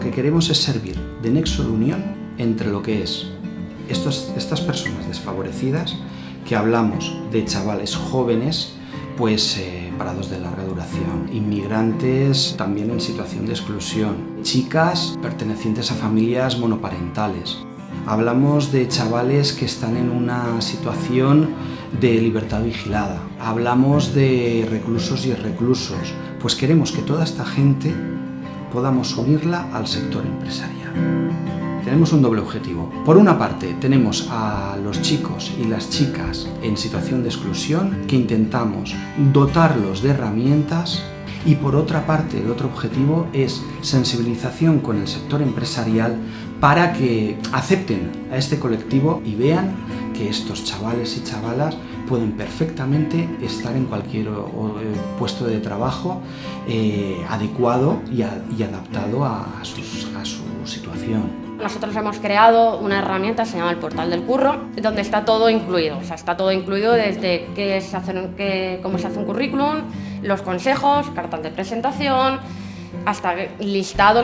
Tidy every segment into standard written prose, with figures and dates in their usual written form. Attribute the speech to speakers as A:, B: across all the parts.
A: que queremos es servir de nexo de unión entre lo que es estas personas desfavorecidas, que hablamos de chavales jóvenes, pues parados de larga duración, inmigrantes también en situación de exclusión, chicas pertenecientes a familias monoparentales. Hablamos de chavales que están en una situación de libertad vigilada. Hablamos de reclusos y reclusos. Pues queremos que toda esta gente podamos unirla al sector empresarial. Tenemos un doble objetivo. Por una parte, tenemos a los chicos y las chicas en situación de exclusión, que intentamos dotarlos de herramientas, y por otra parte, el otro objetivo es sensibilización con el sector empresarial para que acepten a este colectivo y vean que estos chavales y chavalas pueden perfectamente estar en cualquier puesto de trabajo adecuado y adaptado a su situación.
B: Nosotros hemos creado una herramienta, se llama el Portal del Curro, donde está todo incluido. O sea, está todo incluido desde cómo se hace un currículum, los consejos, cartas de presentación, hasta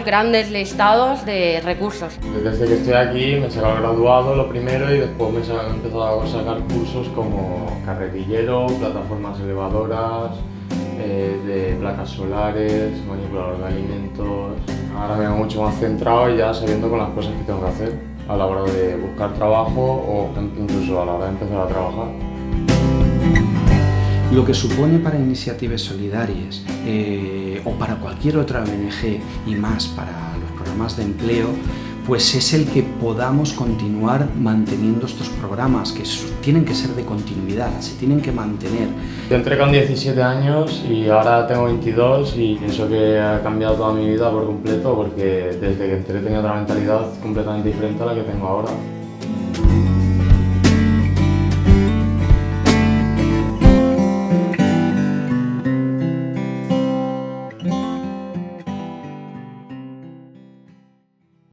B: grandes listados de recursos.
C: Desde que estoy aquí me he sacado el graduado lo primero y después me he empezado a sacar cursos como carretillero, plataformas elevadoras, de placas solares, manipulador de alimentos. Ahora me veo mucho más centrado y ya sabiendo con las cosas que tengo que hacer a la hora de buscar trabajo o incluso a la hora de empezar a trabajar.
A: Lo que supone para iniciativas solidarias o para cualquier otra ONG y más para los programas de empleo, pues es el que podamos continuar manteniendo estos programas, que tienen que ser de continuidad, se tienen que mantener.
C: Yo entré con 17 años y ahora tengo 22 y pienso que ha cambiado toda mi vida por completo, porque desde que entré tenía otra mentalidad completamente diferente a la que tengo ahora.